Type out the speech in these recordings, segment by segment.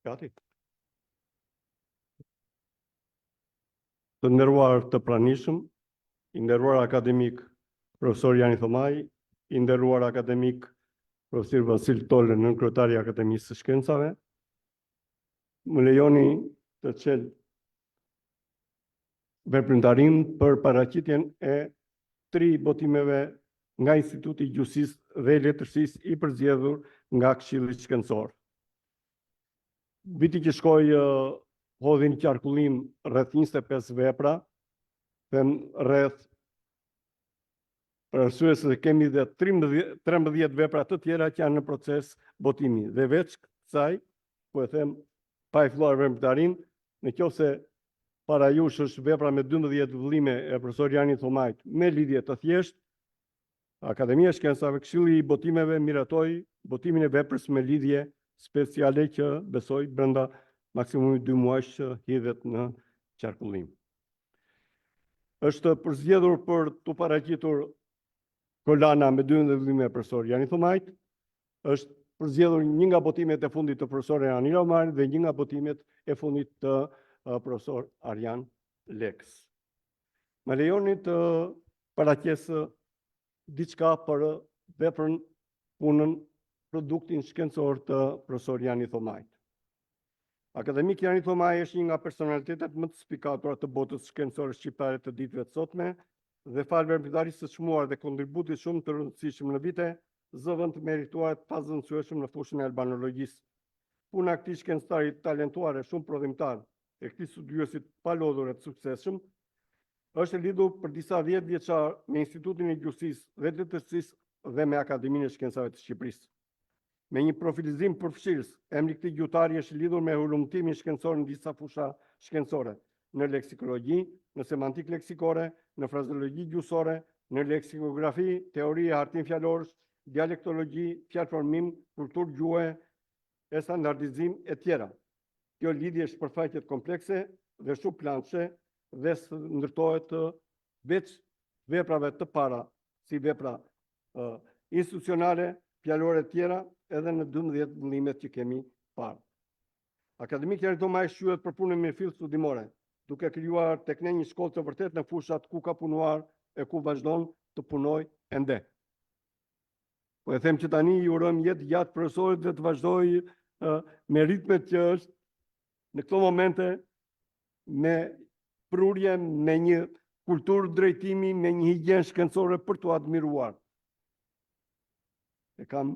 Gati. Të nderuar të pranishëm, i nderuar akademik profesor Jani Thomaj, i nderuar akademik profesor Vasil Tolle, nënkryetari i Akademisë së Shkencave, më lejoni të çel veprimtarim për paraqitjen e 3 botimeve nga Instituti i Gjykatësisë dhe Letërsisë i përzgjedhur nga Këshilli Shkencor. Viti që shkoi hodhi një qarkullim rreth 25 vepra, them rreth për arsye se kemi dhe 13 vepra të tjera që janë në proces botimi. Dhe veç kësaj, po e them pa e filluar veprimtarin, nëse para jush është vepra me 12 vëllime e profesor Jani Thomajt me lidhje të thjeshtë, Akademia e Shkencave, Këshilli i Botimeve miratoi botimin e veprës me lidhje speciale që besoj brenda maksimumi 2 muajsh që hidhet në qarkullim. Është përzgjedhur për të paraqitur kolana me 12 vëllime e profesor Jani Thomajt, është përzgjedhur një nga botimet e fundit të profesor Anila Omar dhe një nga botimet e fundit të profesor Arjan Leks. Më lejoni të paraqes diçka për veprën, punën, produktin shkencor të profesor Jani Thomajt. Akademik Jani Thomaj është një nga personalitetet më të spikatura të botës shkencore shqiptare të ditëve të sotme dhe falë veprimtarisë së çmuar dhe kontributit shumë të rëndësishëm në vite, zëvend të merituar të pazëndësueshëm në fushën e albanologjisë. Puna e këtij shkencëtari talentuar e shumë prodhimtar e këtij studiuesit palodhur e të suksesshëm është lidhur për disa 10 vjeçar me Institutin e Gjykatësisë dhe Letërsisë dhe me Akademinë e Shkencave të Shqipërisë. Me një profilizim përfshirës, emri i këtij gjykatari është lidhur me hulumtimin shkencor në disa fusha shkencore, në leksikologji, në semantikë leksikore, në frazeologji gjuhësore, në leksikografi, teori e hartim fjalorësh, dialektologji, fjalëformim, kulturë gjuhe, e standardizim e tjera. Kjo lidhje është përfaqet komplekse dhe shumë plançe dhe ndërtohet veç veprave të para, si vepra institucionale, fjalore tjera, edhe në 12 vëllimet që kemi parë. Akademik Jani Thomaj shquhet për punën me fill studimore, duke krijuar tek ne një shkollë të vërtet në fushat ku ka punuar e ku vazhdon të punojë ende. Po e them që tani ju urojmë jetë gjatë profesorit dhe të vazhdojë me ritmet që është në këto momente, me prurje, me një kulturë drejtimi, me një higjenë shkencore për të admiruar. E kam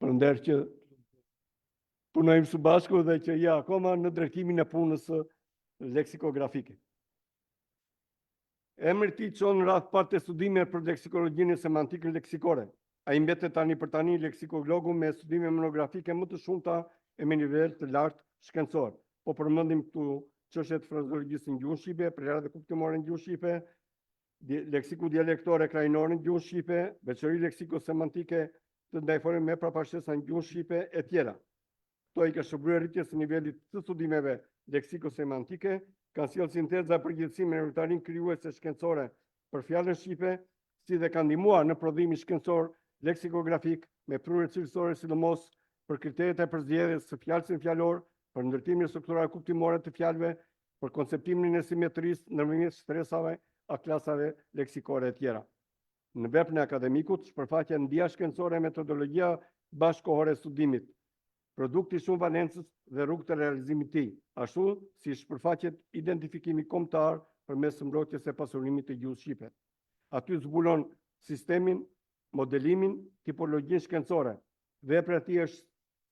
përnder që punojmë së bashku dhe që ja akoma në drejtimin e punës leksikografike. Emri i tij çon rreth parte studime për leksikologjinë e semantikën leksikore. Ai mbetet tani për tani leksikologu me studime monografike më të shumta e me nivel të lartë shkencor. Po përmendim këtu çështjet e frazeologjisë në gjuhën shqipe, prerje kuptimore në gjuhën shqipe, leksiku dialektore krajinore në gjuhën shqipe, veçori leksiko-semantike të ndajforme me prapashtesa në gjuhën shqipe e tjera. Kto i ka shpërblyer rritjes së nivelit të studimeve leksiko-semantike, kanë sjellë sinteza përgjithësi me rrugtarin krijuese shkencore për fjalën shqipe, si dhe kanë ndihmuar në prodhimin shkencor leksikografik me prurje cilësore, sidomos për kriteret e përzgjedhjes së fjalësit fjalor, për ndërtimin struktural kuptimore të fjalëve, për konceptimin e simetrisë ndërmjet shtresave, klasave leksikore e tjera. Në veprën e akademikut shpërfaqen ndija shkencore e metodologjia bashkëkohore e studimit, produkti shumë valencës dhe rrugë të realizimit të tij, ashtu si shpërfaqet identifikimi kombëtar përmes mbrojtjes së pasurimit të gjuhës shqipe. Aty zbulon sistemin, modelimin, tipologjinë shkencore. Vepra e tij është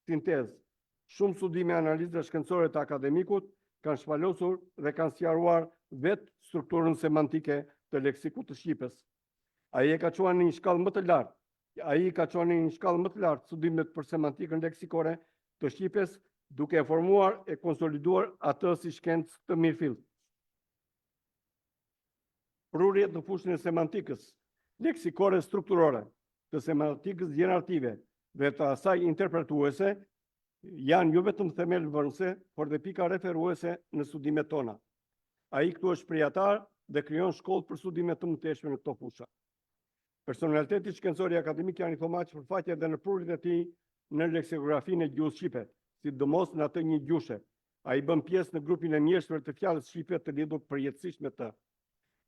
sintezë. Shumë studime e analiza shkencore të akademikut kanë shpalosur dhe kanë sqaruar vetë strukturën semantike të leksikut të Shqipës. Ai ka çuar në një shkallë më të lartë studimet për semantikën leksikore të Shqipës, duke e formuar e konsoliduar atë si shkencë të mirëfillt. Prurjet në fushën e semantikës leksikore strukturore, të semantikës gjenerative dhe të asaj interpretuese janë jo vetëm themel vërnëse, por dhe pika referuese në studimet tona. Ai këtu është përjatar dhe krijon shkollë për studime të mëtejshme në këto fusha. Personaliteti shkencor i akademik Jani Thomaj përfaqet edhe në prurjet e tij në leksikografinë e gjuhës shqipe, sidomos në atë një gjushe. Ai bën pjesë në grupin e mjeshtërve të fjalës shqipe të lidhur përjetësisht me të.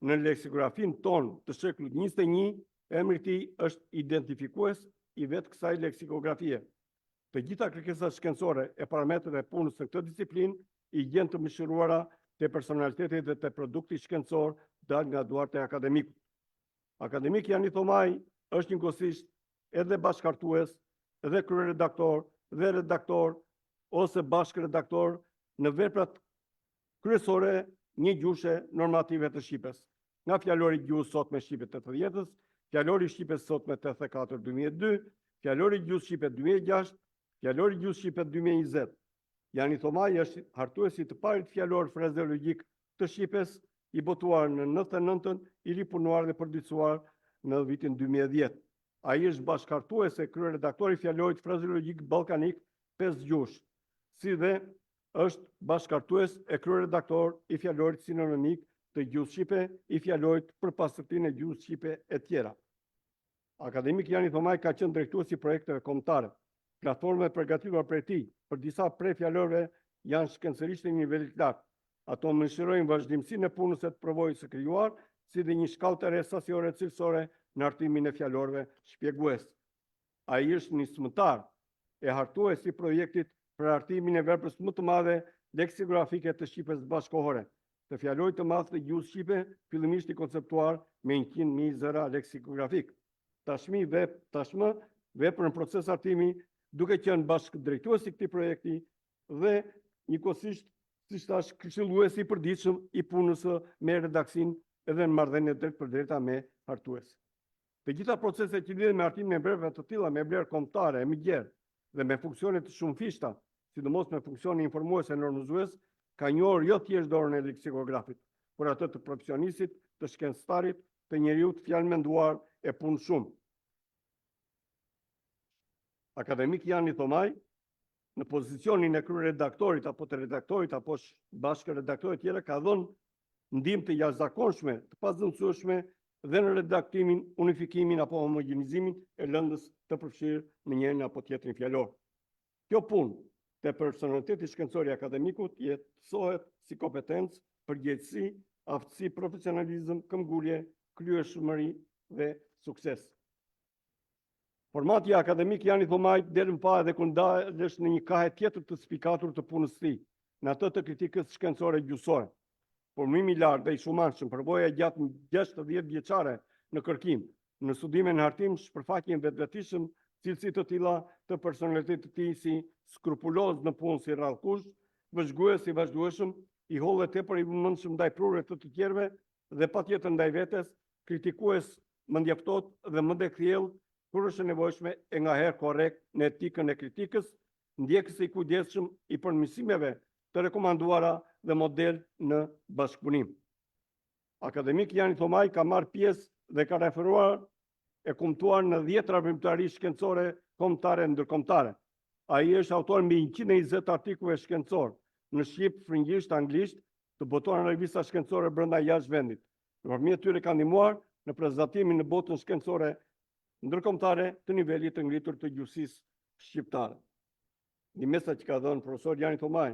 Në leksikografin tonë të shekullit 21, emri i tij është identifikues i vetë kësaj leksikografie. Të gjitha kërkesat shkencore e parametrave e punës në këtë disiplinë i gjen të mëshiruara te personaliteti dhe te produkti shkencor dal nga duart e akademikut. Akademik Jani Thomaj është njëkohësisht edhe bashkëhartues, edhe kryeredaktor, dhe redaktor ose bashkëredaktor në veprat kryesore një gjushe normative të Shqipës. Nga fjalori gjuhës sot me Shqipe 80-s, fjalori Shqipe sot me 84-2002, fjalori gjuhës Shqipe 2006, fjalori gjuhës Shqipe 2020. Jani Thomaj është hartuesi të parit fjalor frazeologjik të Shqipes, i botuar në 99-ën, i ripunuar dhe përditësuar në vitin 2010. Ai është bashkëhartues e kryeredaktor i fjalorit frazeologjik ballkanik 5 gjuhësh, si dhe është bashkëhartues e kryeredaktor i fjalorit sinonimik të gjuhës Shqipe, i fjalorit për pastërtinë e gjuhës Shqipe e tjera. Akademik Jani Thomaj ka qenë drejtues i projekteve kombëtare. Platformat përgatitura prej tij për disa prej fjalorëve janë shkencërisht në nivelit lartë. Ato mëshirojnë vazhdimsinë e punës së të provojës së krijuar, si dhe një shkallë të re sasiore cilësore në hartimin e fjalorëve shpjegues. Ai është nismëtar e hartues i projektit për hartimin e veprës më të madhe leksikografike të Shqipës bashkëkohore, të fjalorit të madh të gjuhës Shqipe, fillimisht i konceptuar me 100.000 zëra leksikografik. Tashmë veprën në proces hartimi, duke qenë bashkëdrejtues i këtij projekti dhe njëkohësisht, siç thash, këshillues i përditshëm i punës me redaksin edhe në marrëdhënie drejt për drejta me hartues. Të gjitha proceset që lidhen me hartimin e veprave të tilla me vlerë kombëtare e mëgjerë dhe me funksione të shumëfishta, sidomos me funksione informues e normalizues, ka njohur jo thjesht dorën e leksikografit, por atë të profesionistit, të shkencëtarit, të njeriu të fjalë menduar e punë shumë. Akademik Jani Thomaj, në pozicionin e kryeredaktorit apo të redaktorit apo bashkëredaktorit tjera, ka dhënë ndihmë të jashtëzakonshme, të pazëvendësueshme dhe në redaktimin, unifikimin apo homogenizimin e lëndës të përfshirë në njërin apo tjetrin fjalor. Kjo punë te personaliteti shkencor i akademikut jetësohet si kompetencë, përgjegjësi, aftësi, profesionalizëm, këmbgulje, kryeshmëri dhe sukses. Formati akademik Jani Thomaj del më parë dhe kur ndalesh në një kahe tjetër të spikatur të punës së tij, në atë të kritikës shkencore gjuhësore. Formimi i lartë dhe i shumanshëm, përvoja gjatë 60 vjeçare në kërkim, në studime në hartim, shpërfaqen vetvetishëm cilësi të tilla të personalitetit të tij si skrupuloz në punë si rrallkush, vëzhgues i vazhdueshëm, i hollë tepër i vëmendshëm ndaj prurëve të të tjerëve dhe patjetër ndaj vetes, kritikues mendjaftot dhe mendekthjell kur është e nevojshme e ngaherë korrekt në etikën e kritikës, ndjekës i kujdesshëm i përmirësimeve të rekomanduara dhe model në bashkëpunim. Akademik Jani Thomaj ka marrë pjesë dhe ka referuar e komentuar në 10 veprimtari shkencore kombëtare e ndërkombëtare. Ai është autor mbi 120 artikuj shkencor në shqip, frëngjisht, anglisht, të botuar në revista shkencore brenda jashtë vendit. Nëpërmjet tyre ka ndihmuar në prezantimin në botën shkencore ndërkombëtare të nivelit të ngritur të gjuhësisë shqiptare. Një mesazh që ka dhënë profesor Jani Thomaj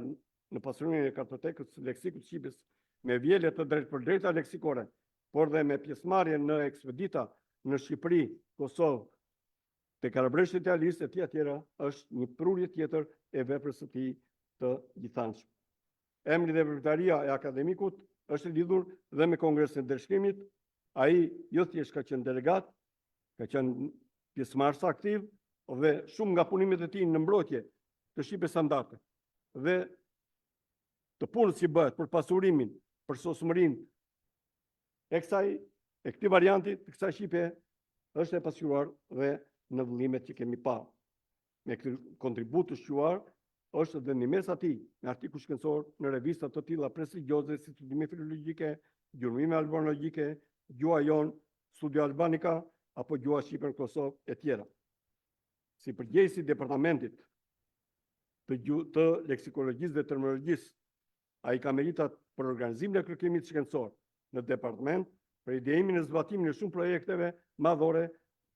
në pasurinë e kartotekës së leksikut Shqipës me vjele të drejtpërdrejta leksikore, por dhe me pjesëmarrje në ekspedita në Shqipëri, Kosovë, te Karabreshti Idealist e tjera është një prurje tjetër e veprës së tij të gjithanshme. Emri dhe veprimtaria e akademikut është lidhur dhe me Kongresin e Ndërshkrimit. Ai jo thjesht ka qenë delegat, ka qenë pjesëmarrës aktiv dhe shumë nga punimet e tij në mbrojtje të shqipe standarde dhe të punës që bëhet për pasurimin, për sosmërinë e këtij varianti të kësaj shqipe është e pasqyruar dhe në vëllimet që kemi parë. Me këtë kontribut të shquar është dhe një mes ati në artikull shkencor në revista të tilla prestigjioze si Studime Filologjike, Gjurmime Albanologjike, Gjuha Jon, Studio Albanika apo Gjuha Shqipe në Kosovë e tjera. Si përgjegjësi i departamentit të leksikologjisë dhe terminologjisë, ai ka meritat për organizimin e kërkimit shkencor në departament, për ideimin e zbatimin e shumë projekteve madhore,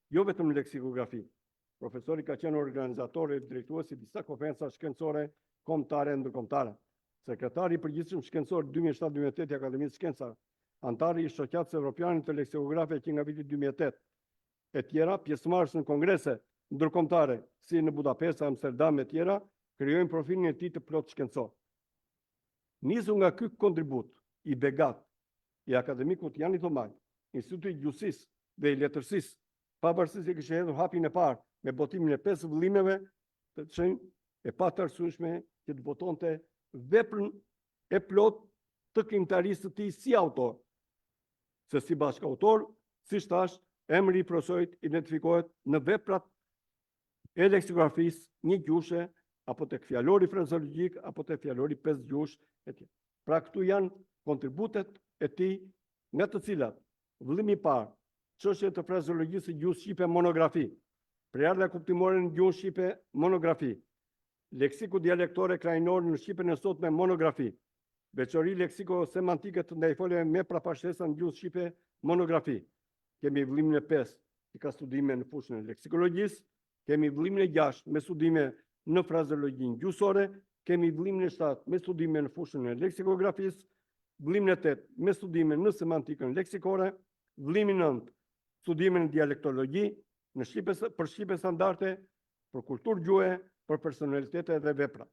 jo vetëm në leksikografi. Profesori ka qenë organizatori dhe drejtuesi disa konferenca shkencore kombëtare e ndërkombëtare. Sekretari i përgjithshëm shkencor 2007-2008 i Akademisë Shkencave, antari i Shoqatës Evropiane të Leksikografe që nga viti 2008, e tjera pjesëmarrës në kongrese ndërkombëtare si në Budapest, Amsterdam e tjera, krijojnë profilin e tij të plot shkencor. Nisu nga ky kontribut i begat i akademikut Jani Thomaj, Instituti i Gjusisë dhe i Letërsisë, pavarësisht se kishte hedhur hapin e parë me botimin e 5 vëllimeve të shenjë e pa të arsyeshme që të botonte veprën e plot të krimtarisë të tij si autor, se si bashkautor, si thash, emri i profesorit identifikohet në veprat e leksikografisë një gjuhëshe, apo tek fjalori frazeologjik, apo tek fjalori 5 gjuhësh e tjerë. Pra këtu janë kontributet e tij, nga të cilat vëllimi i parë, çështja të frazeologjisë së gjuhës shqipe monografi, përardha kuptimore në gjuhën shqipe monografi, leksiku dialektore krajnor në shqipen e sotme monografi, veçori leksiko-semantike të ndajfoleve me prapashtesa në gjuhën shqipe monografi. Kemi vëllimin e 5 që ka studime në fushën e leksikologjisë, kemi vëllimin e 6 me studime në frazeologjinë gjuhësore, kemi vëllimin e 7 me studime në fushën e leksikografisë, vëllimin e 8 me studime në semantikën leksikore, vëllimin e 9 studime në dialektologji, për shqipe standarde, për kulturë gjuhë, për personalitete dhe vepra.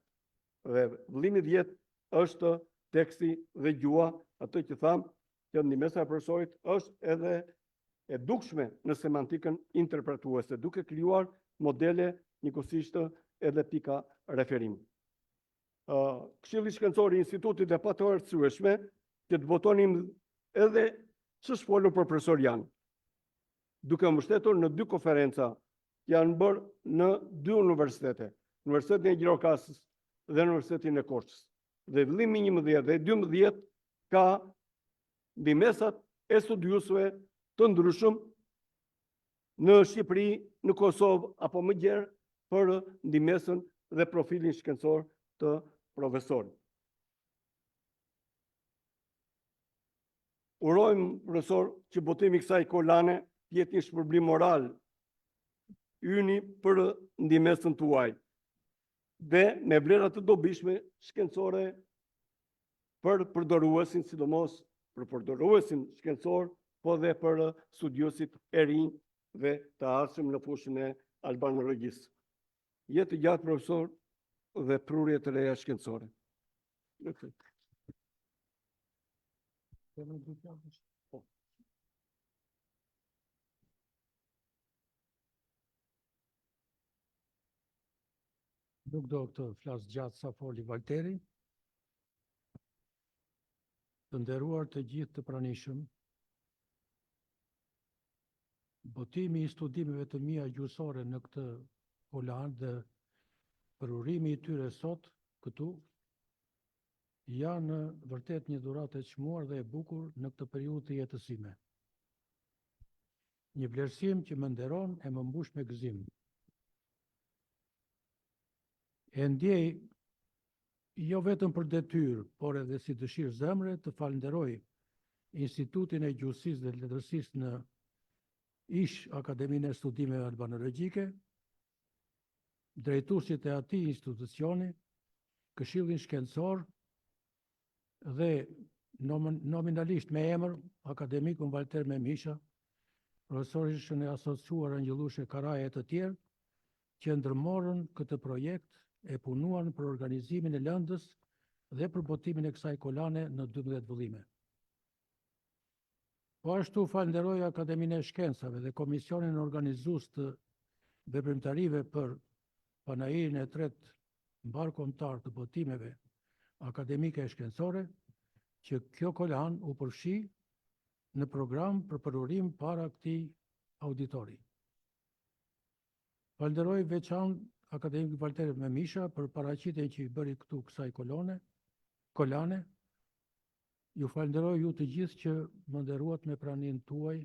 Dhe vëllimi 10 është teksti dhe gjua, atë që thamë, që ndihmesa e profesorit është edhe e dukshme në semantikën interpretuese, duke krijuar modele njëkohësisht edhe pika referimi. Këshilli shkencor i institutit e pa të arsyeshme që të votonim edhe ç'është folur për profesor Jan, duke mbështetur në 2 konferenca që janë bërë në 2 universitete, Universitetin e Gjirokastës dhe Universitetin e Korçës. Dhe vëllimi 11 dhe 12 ka ndihmesat e studiuesve të ndryshëm në Shqipëri, në Kosovë apo më gjerë për ndihmesën dhe profilin shkencor të profesorit. Urojmë, profesor, që botimi i kësaj kolane të jetë një shpërblim moral yni për ndihmesën tuaj dhe me vlera të dobishme shkencore për përdoruesin, sidomos për përdoruesin shkencor, po dhe për studiuesit e rinj dhe të ardhshëm në fushën e albanologjisë. Jetë gjatë, profesor, dhe prurje të reja shkencore. Nuk do të flas gjatë sa foli Valteri. Të nderuar të gjithë të pranishëm, botimi i studimeve të mia gjuhësore në këtë kolan dhe përurimi i tyre sot këtu janë vërtet një dhuratë e çmuar dhe e bukur në këtë periudhë të jetës sime. Një vlerësim që më nderon e më mbush me gëzim. E ndjej jo vetëm për detyrë, por edhe si dëshirë zemre të falenderoj Institutin e Gjusisë dhe Letërsisë në Ish Akademinë e Studimeve Albanologjike, drejtuesit e atij institucioni, Këshillin Shkencor dhe nominalisht me emër akademikun Valter Memisha, profesorishën e asociuar Angjëllushe Karaja e të tjerë, që ndërmorën këtë projekt e punuan për organizimin e lëndës dhe për botimin e kësaj kolane në 12 vëllime. Po ashtu falenderoj Akademinë e Shkencave dhe Komisionin Organizues të Veprimtarive për panajirin e 3 mbarkombëtar të botimeve akademike e shkencore, që kjo kolan u përfshi në program për përurim para këtij auditori. Falenderoj veçantë akademik Valter Memisha për paraqitjen që i bëri këtu kësaj kolane. Ju falenderoj ju të gjithë që më nderuat me praninë tuaj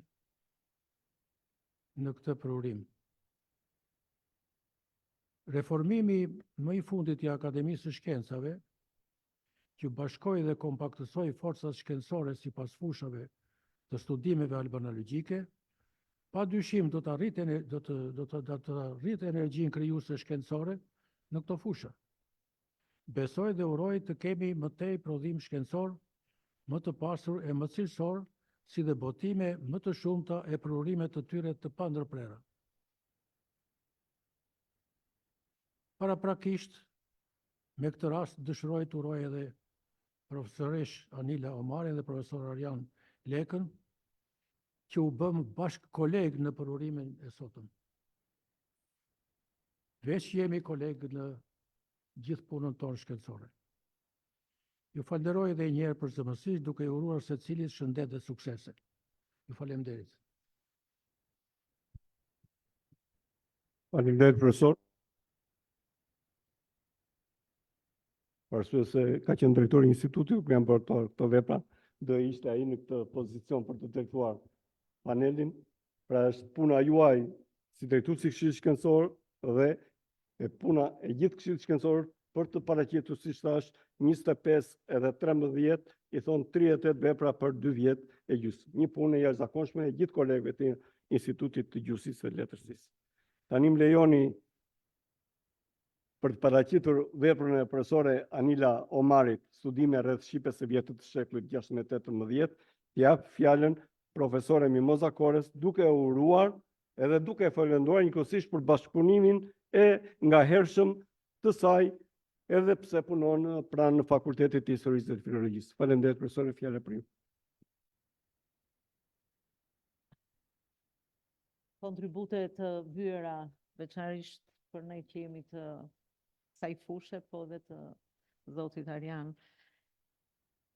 në këtë përurim. Reformimi më i fundit i Akademisë së Shkencave, që bashkoi dhe kompaktësoi forcat shkencore sipas fushave të studimeve albanologjike, Pa dyshim do të rritë energjinë krijuese shkencore në këto fusha. Besoj dhe uroj të kemi më tej prodhim shkencor, më të pasur e më cilësor, si dhe botime më të shumta e për urimet të tyre të pandërprera. Paraprakisht, me këtë rast dëshiroj të uroj edhe profesoresh Anila Omarin dhe profesor Arjan Lekën, që u bëm bashkë kolegë në përurimin e sotëm. Veç jemi kolegë në gjithë punën tonë shkencore. Ju falenderoj edhe një herë për zëmësisht duke i uruar secilit shëndet dhe suksese. Ju faleminderit. Faleminderit profesor. Për arsye se ka qenë drejtori i institutit ku janë bërë këto vepra, do ishte ai në këtë pozicion për të drejtuar panelin. Pra është puna juaj si drejtuesi i Këshillit Shkencor dhe puna e gjithë Këshillit Shkencor për të paraqitur, siç thash, 25 edhe 13, i thon 38 vepra për 2 vjet e gjysmë. Një punë e jashtëzakonshme e gjithë kolegëve të Institutit të Gjuhësisë dhe Letërsisë. Tani më lejoni për të paraqitur veprën e profesore Anila Omarit, studime rreth shqipes së vjetër të shekullit 16-18, jap fjalën profesore Mimoza Kores, duke uruar edhe duke falenduar njëkohësisht për bashkëpunimin e ngahershëm të saj, edhe pse punon pranë Fakultetit të Historisë dhe Filologjisë. Faleminderit profesore, fjalë për ju. Kontribute të vyera, veçanërisht për ne që jemi të kësaj fushe, po dhe të zotit Arjan.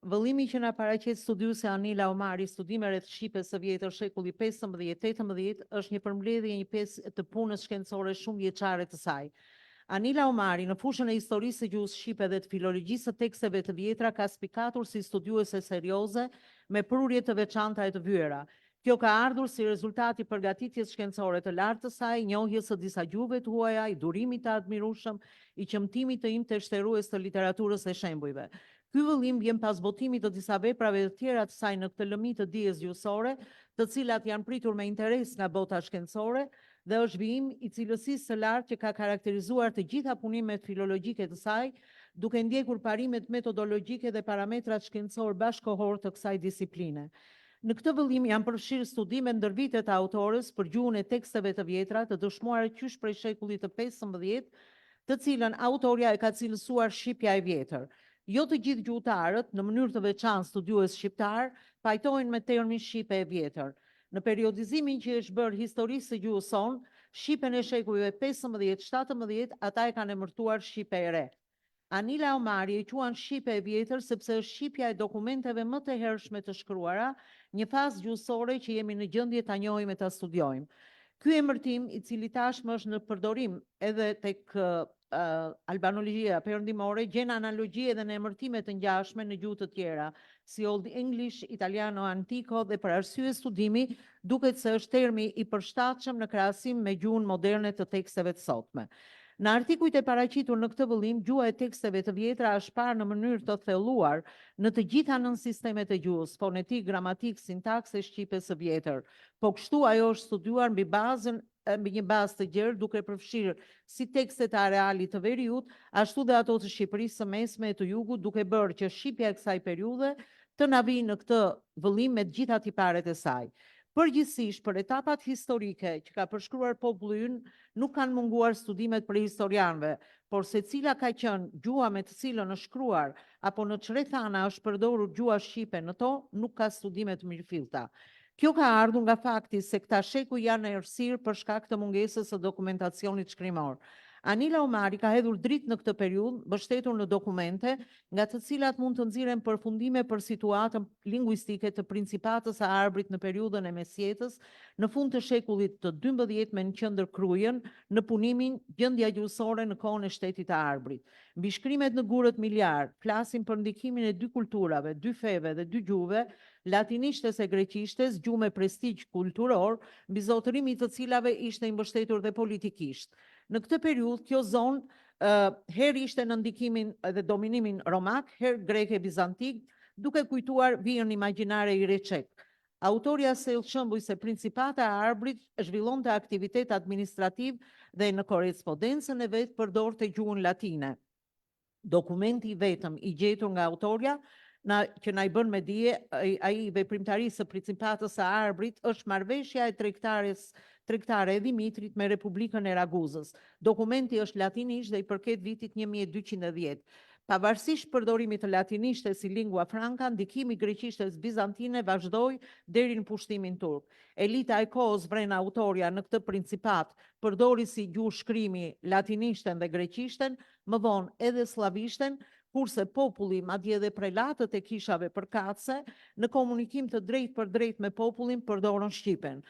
Vëllimi që na paraqet studiuese Anila Omari, studime rreth shqipes së vjetër shekulli 15-18, është një përmbledhje e një pjesë të punës shkencore shumë vjeçare të saj. Anila Omari, në fushën e historisë së gjuhës shqipe dhe të filologjisë së teksteve të vjetra, ka spikatur si studiuese serioze me prurje të veçanta e të vyera. Kjo ka ardhur si rezultati i përgatitjes shkencore të lartë të saj, njohjes së disa gjuhëve të huaja, i durimit të admirueshëm, i qëmtimit të imtë shtrues të literaturës së shembujve. Ky vëllim vjen pas botimit të disa veprave të tjera të saj në këtë lëmi të dijes gjuhësore, të cilat janë pritur me interes nga bota shkencore, dhe është vijim i cilësisë së lartë që ka karakterizuar të gjitha punimet filologjike të saj, duke ndjekur parimet metodologjike dhe parametrat shkencor bashkëkohor të kësaj disipline. Në këtë vëllim janë përfshirë studime ndërvite të autores për gjuhën e teksteve të vjetra të dëshmuar qysh prej shekullit të 15, të cilën autoria e ka cilësuar shqipja e vjetër. Jo të gjithë gjuhëtarët, në mënyrë të veçantë studiues shqiptar, pajtohen me termin shqipe e vjetër. Në periodizimin që është bërë historisë së gjuhës sonë, shqipen e shekujve 15-17, ata e kanë emërtuar shqipe e re. Anila Omari e quan shqipe e vjetër sepse është shqipja e dokumenteve më të hershme të shkruara, një fazë gjuhësore që jemi në gjendje ta njohim e ta studiojmë. Ky emërtim, i cili tashmë është në përdorim edhe tek albanologjia perëndimore, gjen analogji edhe në emërtime të ngjashme në gjuhë të tjera, si Old English, Italiano Antico, dhe për arsye studimi duket se është termi i përshtatshëm në krahasim me gjuhën moderne të teksteve të sotme. Në artikujt e paraqitur në këtë vëllim, gjuha e teksteve të vjetra është parë në mënyrë të thelluar në të gjitha nën sistemet e gjuhës, fonetik, gramatik, sintaks e shqipes së vjetër. Po kështu ajo është studiuar mbi një bazë të gjerë, duke përfshirë si tekstet e arealit të veriut, ashtu dhe ato të Shqipërisë së Mesme e të Jugut, duke bërë që shqipja e kësaj periudhe të na vijë në këtë vëllim me të gjitha tiparet e saj. Përgjithsisht, për etapat historike që ka përshkruar populli ynë, nuk kanë munguar studimet për historianëve, por se cila ka qenë gjuha me të cilën është shkruar, apo në çfarë thana është përdorur gjuha shqipe në to, nuk ka studime të mirëfillta. Kjo ka ardhur nga fakti se këta shekuj janë errësirë për shkak të mungesës së dokumentacionit shkrimor. Anila Omari ka hedhur dritë në këtë periudhë, mbështetur në dokumente, nga të cilat mund të nxirren përfundime për situatën lingvistike të Principatës së Arbërit në periudhën e mesjetës, në fund të shekullit të 12 me në qendër Krujen, në punimin Gjendja gjuhësore në kohën e Shtetit të Arbërit. Mbi shkrimet në gurët miljar, flasim për ndikimin e dy kulturave, dy feve dhe dy gjuhëve, latinishtes e greqishtes, gjuhë me prestigj kulturor, mbi zotërimit të cilave ishte i mbështetur dhe politikisht. Në këtë periudhë, kjo zonë herë ishte në ndikimin dhe dominimin romak, herë greke bizantik, duke kujtuar vijën imagjinare i Reçek. Autoria sjell shembuj se Principata e Arbrit zhvillonte aktivitet administrativ dhe në korrespondencën e vet përdorte gjuhën latine. Dokumenti i vetëm i gjetur nga autoria që na i bën me dije ai veprimtarisë së Principatës së Arbrit është marrëveshja e tregtare e Dimitrit me Republikën e Raguzës. Dokumenti është latinisht dhe i përket vitit 1210. Pavarësisht përdorimit të latinishtes si lingua franca, ndikimi i greqishtes bizantine vazhdoi deri në pushtimin turk. Elita e kohës vren autoria në këtë principat përdori si gjuhë shkrimi latinishten dhe greqishten, më vonë edhe slavishten, kurse populli, madje edhe prelatët e kishave përkatëse, në komunikim të drejt për drejt me popullin përdorën shqipen.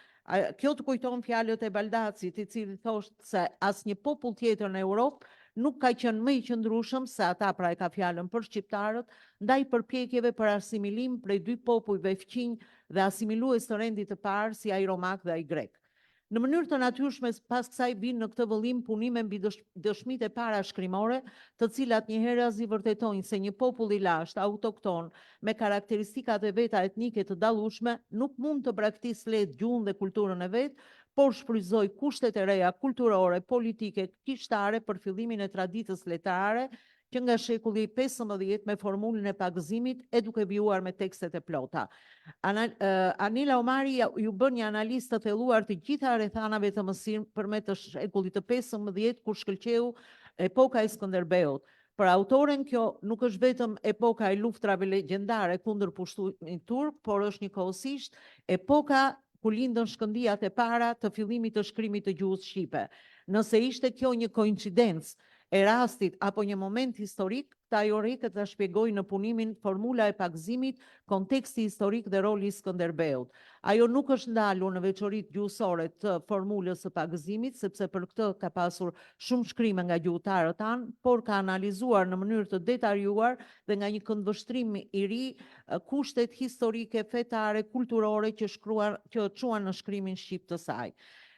Kjo të kujton fjalët e Baldacit, i cili thoshte se asnjë popull tjetër në Europë nuk ka qenë më i qëndrueshëm se ata, pra e ka fjalën për shqiptarët, ndaj përpjekjeve për asimilim prej dy popujve fqinj dhe asimilues të rendit të parë si ai romak dhe ai grek. Në mënyrë të natyrshme pas kësaj vinë në këtë vëllim punime mbi dëshmitë e para shkrimore, të cilat njëherëzi vërtetojnë se një popull i lashtë, autokton, me karakteristikat e veta etnike të dallueshme, nuk mund të braktisë lehtë gjuhën dhe kulturën e vet, por shfrytëzoi kushtet e reja kulturore, politike, kishtare për fillimin e traditës letrare, që nga shekulli 15 me formulën e pagëzimit e duke vijuar me tekstet e plota. Anila Omari ju bën një analizë të thelluar të gjitha rrethanave të mësimit përmes të shekullit të 15 kur shkëlqeu epoka e Skënderbeut. Për autoren kjo nuk është vetëm epoka e luftrave legjendare kundër pushtimit turk, por është njëkohësisht epoka ku lindën shkëndijat e para të fillimit të shkrimit të gjuhës shqipe. Nëse ishte kjo një koincidencë e rastit apo një moment historik, ta teoretët ta shpjegojnë në punimin Formula e pagëzimit, konteksti historik dhe roli i Skënderbeut. Ajo nuk është ndalur në veçoritë gjuhësore të formulës së pagëzimit, sepse për këtë ka pasur shumë shkrime nga gjuhëtarët tanë, por ka analizuar në mënyrë të detajuar dhe nga një këndvështrim i ri kushtet historike, fetare, kulturore që çuan në shkrimin shqip të saj.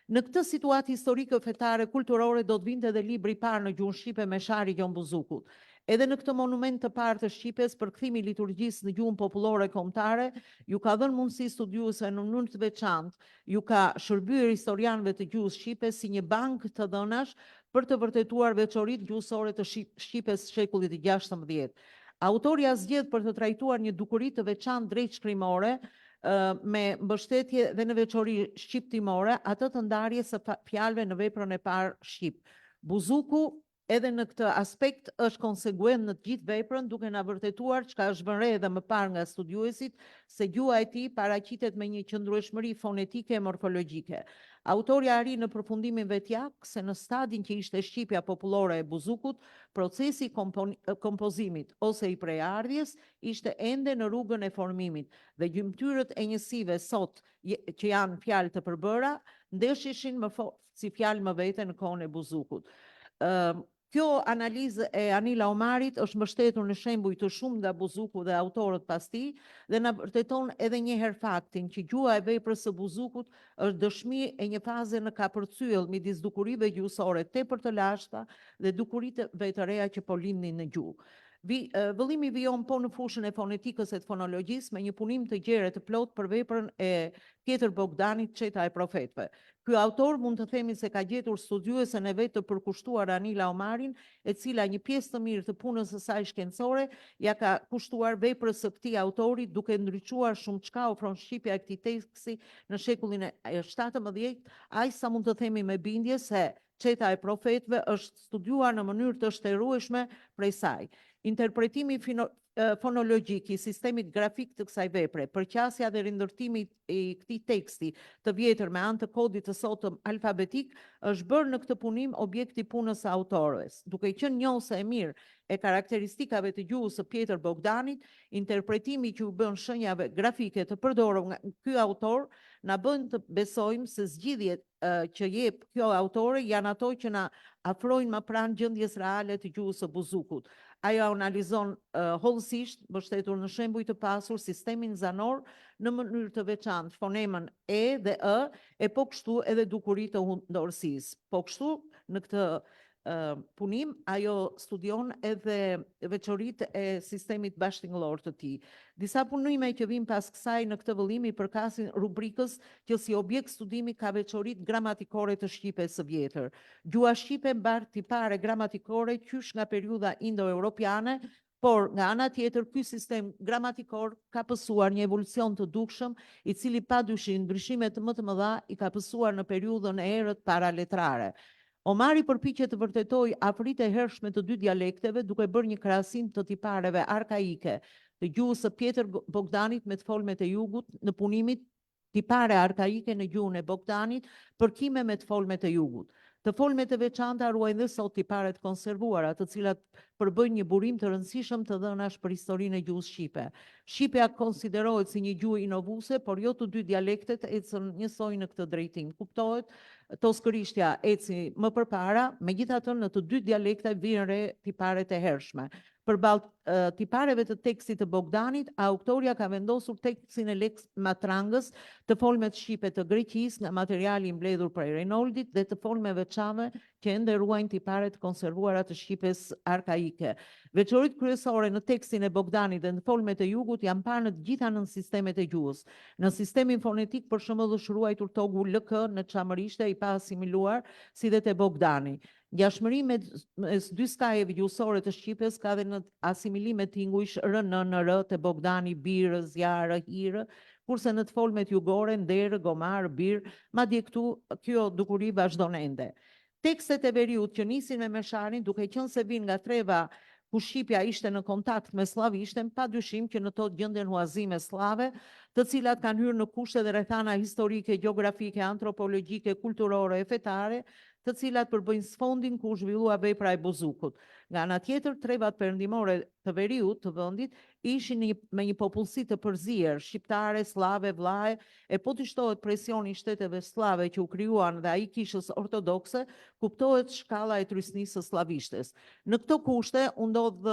Në këtë situatë historike, fetare, kulturore do të vinte edhe libri i parë në gjuhën shqipe me Shari Gjon Buzukut. Edhe në këtë monument të parë të Shqipes për kthimi i liturgjisë në gjuhën popullore kombëtare, ju ka dhënë mundësi studiuesve në mënyrë të veçantë, ju ka shërbyer historianëve të gjuhës shqipe si një bankë të dhënash për të vërtetuar veçoritë gjuhësore të Shqipes së shekullit të 16. Autoria zgjedh për të trajtuar një dukuri të veçantë drejt shkrimore, me mbështetje dhe në veçori shqiptimore, atë të ndarjes së fjalëve në veprën e parë shqip. Buzuku edhe në këtë aspekt është konsekuent në të gjithë veprën, duke na vërtetuar çka është vënë re edhe më parë nga studiuesit, se gjuha e tij paraqitet me një qëndrueshmëri fonetike e morfologjike. Autoria arrin në përfundimin vetjak se në stadin që ishte shqipja popullore e Buzukut, procesi i kompozimit ose i prejardhjes ishte ende në rrugën e formimit dhe gjymtyrët e njësive sot që janë fjalë të përbëra ndeshishin më si fjalë më vete në kohën e Buzukut. Kjo analizë e Anila Omarit është mbështetur në shembuj të shumë nga Buzuku dhe autorët pas tij dhe na vërteton edhe një herë faktin që gjuha e veprës së Buzukut është dëshmi e një faze në kapërcyell midis dukurive gjuhësore tepër të lashta dhe dukurive të reja që po lindnin në gjuhë. Vëllimi vijon po në fushën e fonetikës e të fonologjisë me një punim të gjerë të plot për veprën e Pjetër Bogdanit, Çeta e profetëve. Ky autor mund të themi se ka gjetur studiuesen e vet të përkushtuar Anila Omarin, e cila një pjesë të mirë të punës së saj shkencore ja ka kushtuar veprës së këtij autori, duke ndriçuar shumë çka ofron shqipja e këtij teksti në shekullin e 17, aq sa mund të themi me bindje se Çeta e profetëve është studiuar në mënyrë të shtërrueshme prej saj. Interpretimi fonologjik i sistemit grafik të kësaj vepre, përqasja dhe rindërtimi i këtij teksti të vjetër me anë të kodit të sotëm alfabetik është bërë në këtë punim objekti punës së autores. Duke qenë njohëse e mirë e karakteristikave të gjuhës së Pjetër Bogdanit, interpretimi që u bën shenjave grafike të përdorur nga ky autor na bën të besojmë se zgjidhjet që jep kjo autore janë ato që na afrojnë më pranë gjendjes reale të gjuhës së Buzukut. Ajo analizon hollësisht, mbështetur në shembuj të pasur, sistemin zanor në mënyrë të veçantë, fonemën e dhe e po kështu edhe dukuritë të hundorësisë. Po kështu në këtë punim, ajo studion edhe veçoritë e sistemit bashkëtingëllor të tij. Disa punime që vijnë pas kësaj në këtë vëllim i përkasin rubrikës që si objekt studimi ka veçoritë gramatikore të shqipes së vjetër. Gjuha shqipe mbar tipare gramatikore qysh nga periudha indo-europiane, por nga ana tjetër ky sistem gramatikor ka pësuar një evolucion të dukshëm, i cili padyshim ndryshimet më të mëdha i ka pësuar në periudhën e erët paraletrare. Omari përpiqet të vërtetoj afritë e hershme të dy dialekteve duke bërë një krahasim të tipareve arkaike të gjuhës së Pjetër Bogdanit me të folmet e jugut në punimit tipare arkaike në gjuhën e Bogdanit, përkime me të folmet e jugut. Të folmet e veçanta ruajnë dhe sot tiparet konservuara, të cilat përbëjnë një burim të rëndësishëm të dhënash për historinë e gjuhës shqipe. Shqipja konsiderohet si një gjuhë inovuese, por jo të dy dialektet ecën njësoj në këtë drejtim. Kuptohet, toskërishtja eci më përpara, megjithatë në të dy dialekte vijnë re tiparet e hershme. Përballë tipareve të tekstit të Bogdanit, autoria ka vendosur tekstin e Lex Matrangës, të folmet shqipe të Greqisë nga materiali i mbledhur prej Reynoldit dhe të folmeve çave që ende ruajnë tiparet konservuara të shqipes arkaike. Veçoritë kryesore në tekstin e Bogdanit dhe në folmet e jugut janë parë në të gjitha nën sistemet e gjuhës. Në sistemin fonetik për shembull është ruajtur togu LK në çamërishte i pa asimiluar si dhe te Bogdani. Ngjashmëri mes dy skajeve gjuhësore të shqipes ka dhe në asimilim me tingujsh RN në R te Bogdani, birë, zjarë, hirë, kurse në të folmet jugore nderë, gomar, bir, madje këtu kjo dukuri vazhdon ende. Tekstet e veriut që nisin me mesharin, duke qenë se vinë nga treva ku shqipja ishte në kontakt me slavishten, pa dyshim që në to gjenden huazime slave, të cilat kanë hyrë në kushte dhe rrethana historike, gjeografike, antropologjike, kulturore e fetare, të cilat përbëjnë sfondin ku zhvillua vepra e buzukut. Nga ana tjetër, trevat perëndimore të veriut të vendit ishin me një popullsi të përzier, shqiptare, slave, vllahe, e po të shtohet presioni i shteteve slave që u krijuan dhe ai kishës ortodokse, kuptohet shkalla e trysnisë së slavishtes. Në këto kushte u ndodh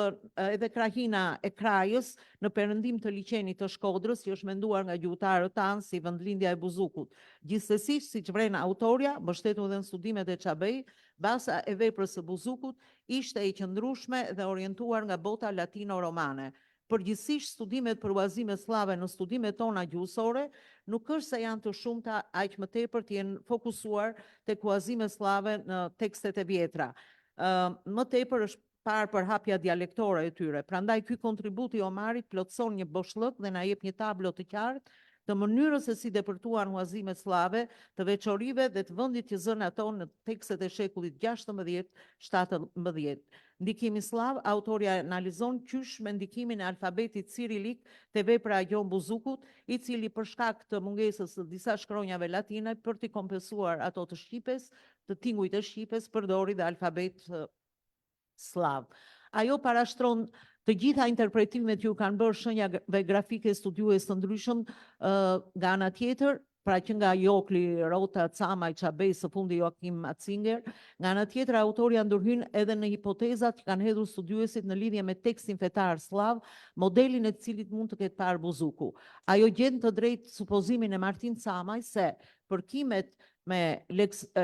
edhe krahina e Krajës në perëndim të liçenit të Shkodrës, që është menduar nga gjuhëtarët tanë si vendlindja e buzukut. Gjithsesi, siç vren autoria, mbështetur edhe në studimet e Çabej, baza e veprës së buzukut ishte e qëndrueshme dhe orientuar nga bota latino-romane. Përgjithsisht, studimet për huazime slave në studimet tona gjuhësore nuk është se janë të shumta aq më tepër të jenë fokusuar tek huazime slave në tekstet e vjetra. Më tepër është parë për hapja dialektore e tyre. Prandaj ky kontribut i Omarit plotson një boshllëk dhe na jep një tablo të qartë të mënyrës se si depërtuan huazimet slave, të veçorive dhe të vendit që zën ato në tekstet e shekullit 16-17. Ndikimi slav, autoria analizon qysh me ndikimin e alfabetit cirilik te vepra e gjon buzukut, i cili për shkak të mungesës së disa shkronjave latine për t'i kompensuar ato të shqipes, të tingujt të shqipes, përdori dhe alfabet slav. Ajo parashtron të gjitha interpretimet që u kanë bërë shenjave grafike studiues të ndryshëm nga ana tjetër, pra që nga Jokli, Rota, Camaj, Çabej, së fundi Joakim Matzinger, nga ana tjetër autoria ndërhyn edhe në hipotezat që kanë hedhur studiuesit në lidhje me tekstin fetar slav, modelin e cilit mund të ketë parë buzuku. Ajo gjen të drejtë supozimin e Martin Camaj se përkimet me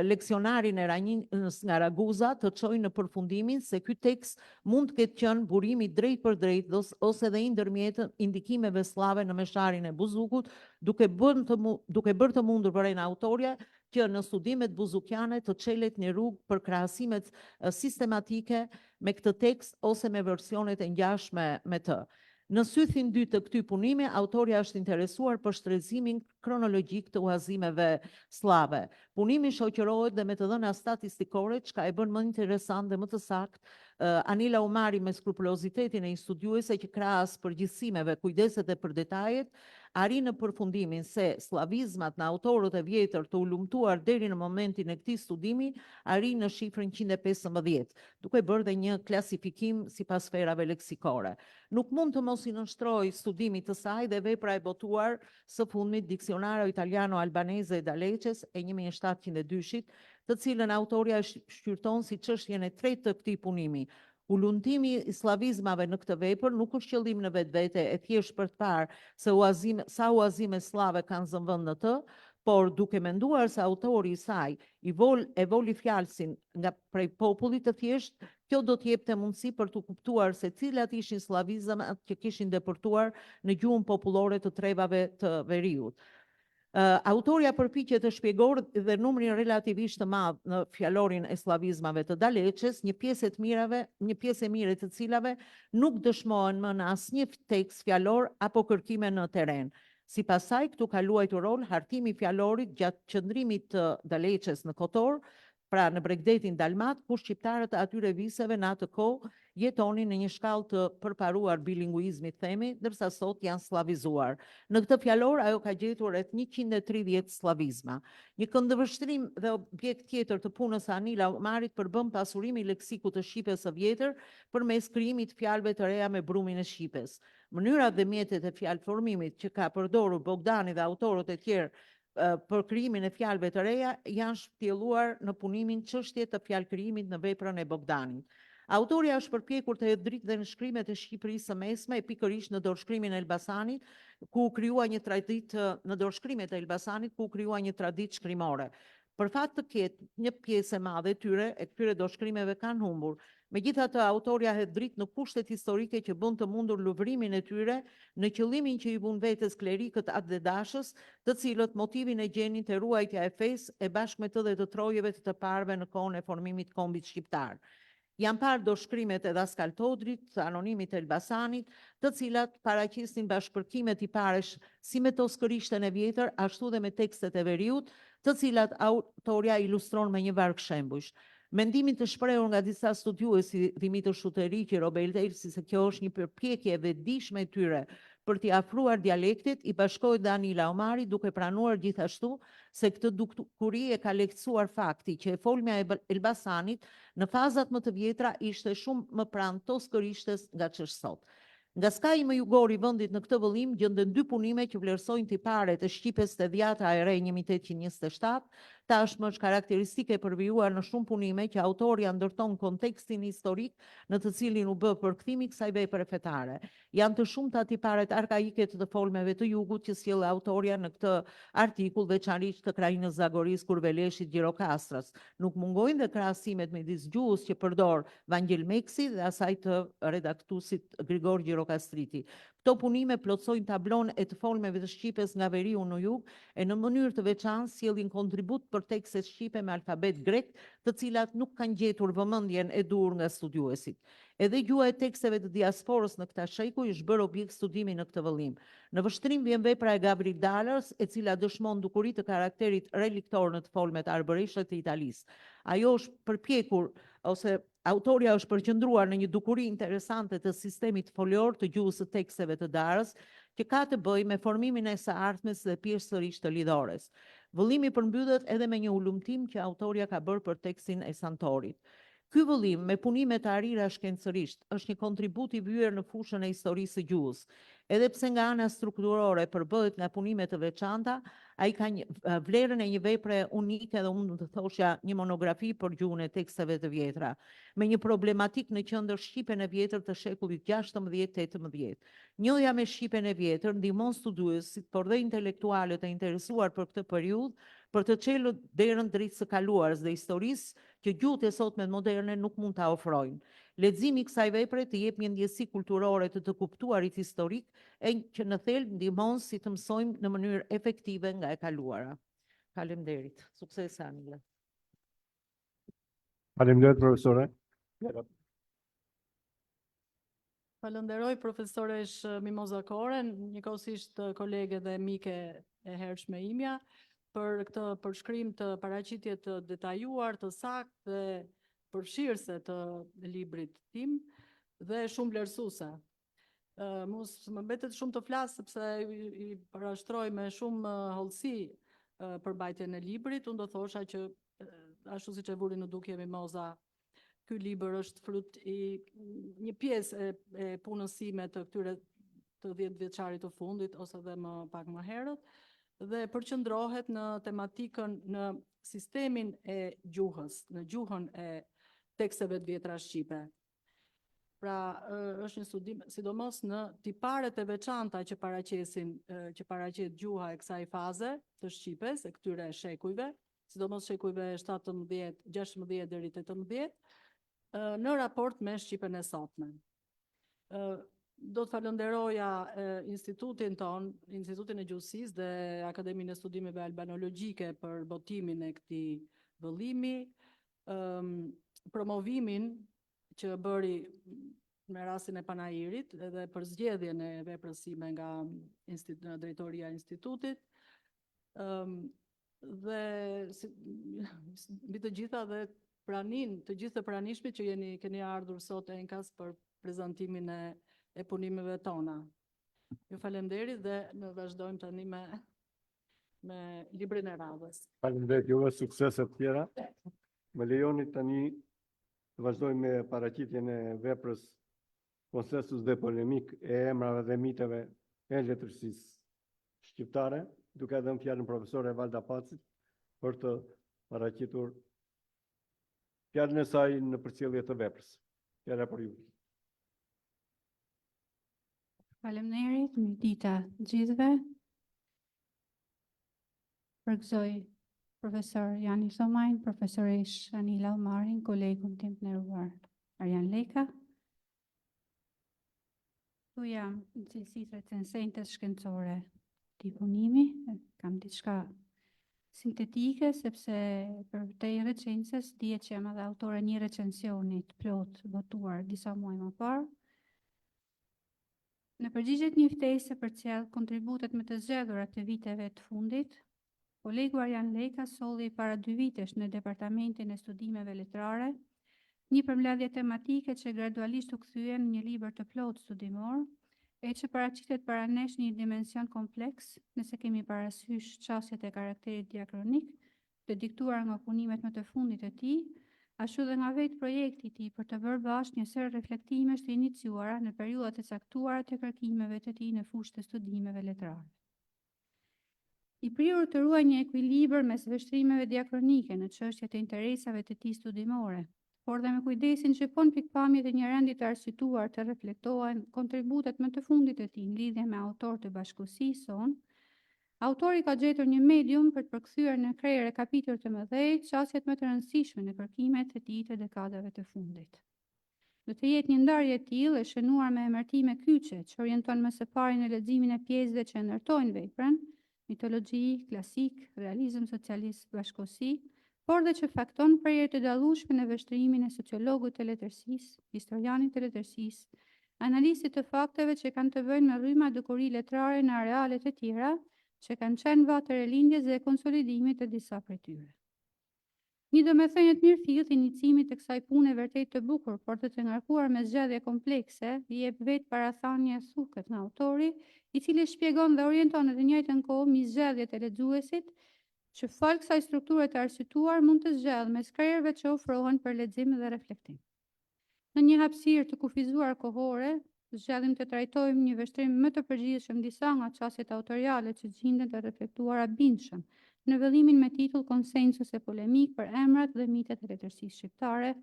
leksionarin e Ranjinës nga Raguza të çojnë në përfundimin se ky tekst mund të ketë qenë burimi drejt për drejt ose edhe ndërmjet indikimeve slave në mesharin e buzukut, duke bërë të mundur për autoria që në studimet buzukiane të çelet një rrugë për krahasimet sistematike me këtë tekst ose me versionet e ngjashme me të. Në sythin 2 të këtij punimi, autoria është interesuar për shtrezimin kronologjik të huazimeve slave. Punimi shoqërohet dhe me të dhëna statistikore, çka e bën më interesant dhe më të saktë. Anila Umari me skrupulozitetin e një studiuese që krahas përgjithësimeve, kujdeset dhe për detajet, arrin në përfundimin se slavizmat në autorët e vjetër të ulumtuar deri në momentin e këtij studimi arrin në shifrën 115, duke bërë dhe një klasifikim sipas sferave leksikore. Nuk mund të mos i nënshtroj studimit të saj dhe vepra e botuar së fundmit Diccionario Italiano Albanese e Daleces e 1702-shit, të cilën autoria shqyrton si çështjen e tretë të këtij punimi. Ulumtimi i slavizmave në këtë vepër nuk është qëllim në vetvete e thjesht për të parë se sa huazime slave kanë zënë vend në të, por duke menduar se autori i saj e voli fjalsin nga prej popullit të thjesht, kjo do t'jepte mundësi për të kuptuar se cilat ishin slavizmat që kishin depërtuar në gjuhën popullore të trevave të veriut. Autoria përpiqet të shpjegojë dhe numrin relativisht të madh në fjalorin e slavizmave të Daleçes, një pjesë e mire të cilave nuk dëshmohen më në asnjë tekst fjalor apo kërkime në terren. Sipas saj, këtu ka luajtur rol hartimi i fjalorit gjatë qëndrimit të Daleçes në Kotor, pra në Bregdetin Dalmat, ku shqiptarët e atyre viseve në atë kohë jetonin në një shkallë të përparuar bilinguizmit themi, ndërsa sot janë slavizuar. Në këtë fjalor ajo ka gjetur rreth 130 slavizma. Një këndvështrim dhe objekt tjetër të punës së Anila Omarit përbën pasurimi i leksikut të shqipes së vjetër përmes krijimit fjalëve të reja me brumin e shqipes. Mënyrat dhe mjetet e fjalëformimit që ka përdorur Bogdani dhe autorët e tjerë për krijimin e fjalëve të reja janë shpjelluar në punimin çështje të fjalëkrijimit në veprën e Bogdanit. Autoria është përpjekur të hedhë dritë dhe në shkrimet e Shqipërisë së Mesme, e pikërisht në dorëshkrimin e Elbasanit, ku u krijua një traditë shkrimore. Për fat të ketë, një pjesë e madhe e këtyre dorëshkrimeve kanë humbur. Megjithatë, autoria hedh dritë në kushtet historike që bën të mundur luvrimin e tyre në qëllimin që i vun vetes klerikët atë dhe dashës, të cilët motivin e gjenin te ruajtja e fesë e bashkë me të dhe të trojeve të parëve në kohën e formimit kombit shqiptar. Janë parë dorëshkrimet e Daskal Todrit, të Anonimit Elbasanit, të cilat paraqisnin bashkëpërkimet i paresh si me toskërishtën e vjetër, ashtu dhe me tekstet e veriut, të cilat autoria ilustron me një varg shembujsh. Mendimin të shprehur nga disa studiuesi, Dimitër Shuteriqi, Robert Elsi, se kjo është një përpjekje e vetëdijshme e tyre për t'i afruar dialektit, i bashkohet dhe Anila Omari, duke pranuar gjithashtu se këtë dukuri e ka lehtësuar fakti që e folmja e Elbasanit në fazat më të vjetra ishte shumë më pranë toskërishtes nga ç'është sot. Nga skaji më jugor i vendit në këtë vëllim gjenden dy punime që vlerësojnë tiparet e shqipes të Dhjatra e Re 1827, tashmë është karakteristike përvijuar në shumë punime që autorja ndërton kontekstin historik në të cilin u bë përkthimi kësaj vepre fetare. Janë të shumta tiparet arkaike të folmeve të jugut që sjell autoria në këtë artikull, veçanërisht të krajinës Zagorisë, Kurveleshit, Gjirokastrës. Nuk mungojnë dhe krahasimet midis gjuhës që përdor Vangjel Meksi dhe asaj të redaktuesit Grigor Gjirokastriti. Këto punime plotësojnë tablon e të folmeve të shqipes nga veriu në jug e në mënyrë të veçantë sjellin kontribut për tekstet shqipe me alfabet grek, të cilat nuk kanë gjetur vëmendjen e duhur nga studiuesit. Edhe gjuha e teksteve të diasporës në këtë shekuj është bërë objekt studimi në këtë vëllim. Në vështrim vjen vepra e Gabriel Dalers, e cila dëshmon dukuri të karakterit reliktor në të folmet arbëreshe të Italisë. Ajo është përpjekur ose autoria është përqendruar në një dukuri interesante të sistemit folor të gjuhës së teksteve të Darës, që ka të bëjë me formimin e së ardhmes dhe pjesërisht të lidhores. Vëllimi përmbyllet edhe me një ulumtim që autoria ka bërë për tekstin e Santorit. Ky vëllim me punime të arira shkencërisht është një kontribut i vyer në fushën e historisë së gjuhës. Edhe pse nga ana strukturore përbëhet nga punime të veçanta, ai ka vlerën e një vepre unike dhe unë të thosha një monografi për gjuhën e teksteve të vjetra, me një problematik në qendër shqipen e vjetër të shekullit 16-18. Njëja me shqipen e vjetër ndihmon studiuesit, por dhe intelektualët e interesuar për këtë periudhë, për të çelur derën drejt së kaluarës dhe historisë që gjuhët e sotme moderne nuk mund ta ofrojnë. Leximi i kësaj vepre të jep një ndjesi kulturore të kuptuarit historik e që në thelb ndihmon si të mësojmë në mënyrë efektive nga e kaluara. Faleminderit. Sukses Anila. Faleminderit profesore. Falenderoj profesoresh Mimoza Koren, njëkohësisht kolege dhe mike e hershme imja, për këtë përshkrim të paraqitje të detajuar, të saktë dhe përfshirëse të librit tim dhe shumë vlerësuese. Mos më mbetet shumë të flas sepse i parashtroj me shumë hollësi përmbajtjen e librit. Unë do thosha që ashtu siç e vuri në dukje Mimoza, ky libër është frut i një pjesë e punës sime të këtyre të 10 vjeçarit të fundit ose edhe më pak më herët, dhe përqendrohet në tematikën, në sistemin e gjuhës, në gjuhën e teksteve të vjetra shqipe. Pra, është një studim, sidomos në tiparet e veçanta që paraqet gjuha e kësaj faze të shqipes, e këtyre shekujve, sidomos shekujve 17, 16 deri 18, në raport me Shqipen e sotme. Do të falenderoja institutin ton, Institutin e Gjuhësisë dhe Akademinë e Studimeve Albanologjike për botimin e këtij vëllimi, promovimin që bëri me rastin e panajirit edhe për zgjedhjen e veprës sime nga drejtoria e institutit, dhe mbi të gjitha dhe të gjithë të pranishmit që keni ardhur sot e Enkas për prezantimin e punimeve tona. Ju falenderit dhe ne vazhdojmë tani me librin e radhës. Faleminderit juve, suksese të tjera. Më lejoni tani të vazhdojmë me paraqitjen e veprës konsensus dhe polemik e emrave dhe miteve e letërsisë shqiptare, duke dhënë fjalën profesore Valda Pacit për të paraqitur fjalën e saj në përcjellje të veprës. Fjala për ju. Faleminderit, mirëdita gjithëve. Përgëzoj profesor Jani Thomajn, profesoresh Anila Omarin, kolegun tim të nderuar Arjan Leka. Tu jam në cilësitë recensentes shkencore të punimi, kam diçka sintetike, sepse për te recenses dihet që jam edhe autore një recensioni të plot votuar disa muaj më parë. Në përgjigjet një ftesë përcjell kontributet më të zgjedhura të viteve të fundit, kolegu Arjan Leka solli para 2 vitesh në Departamentin e Studimeve Letrare një përmbledhje tematike që gradualisht u kthye në një libër të plotë studimor, e që paraqitet para nesh një dimension kompleks, nëse kemi parasysh çësjet e karakterit diakronik, të diktuar nga punimet më të fundit të tij, ashtu dhe nga vetë projekti i tij për të bërë bashkë një sër reflektimesh të iniciuara në periudhat e caktuara të kërkimeve të tij në fushë të studimeve letrare. I prirur të ruaj një ekuilibër mes vështrimeve diakronike në çështjet e interesave të tij studimore, por dhe me kujdesin që po në pikpamjet e një rendi të arsituar të reflektohen kontributet më të fundit të tij në lidhje me autor të bashkëkohësisë son, autori ka gjetur një medium për të përkthyer në krejë e kapitull të mëdhej çësjet më të rëndësishme në kërkimet e tij të dekadave të fundit. Do të jetë një ndarje e tillë e shënuar me emërtime kyçe që orienton më së pari në leximin e pjesëve që ndërtojnë veprën, mitologji, klasik, realizëm socialist, bashkëkohësi, por dhe që fakton prerje të dallueshme në vështrimin e sociologut të letërsisë, historianit të letërsisë, analistit të fakteve që kanë të bëjnë me rryma dukuri letrare në areale të tjera, që kanë qenë vatë rilindjes dhe konsolidimit të disa prej tyre. Një domethënie të mirëfillt inicimit të kësaj pune vërtet të bukur, por të ngarkuar me zgjedhje komplekse, i jep vetë parathënie thukët nga autori, i cili shpjegon dhe orienton në të njëjtën kohë mi zgjedhjet e lexuesit, që fal kësaj strukture të arsituar mund të zgjedhë mes krerëve që ofrohen për lexim dhe reflektim. Në një hapësirë të kufizuar kohore, zgjedhim të trajtojmë një vështrim më të përgjithshëm disa nga çësjet autoriale që gjenden të reflektuara bindshëm në vëllimin me titull Konsensus e polemik për emrat dhe mitet e letërsisë shqiptare,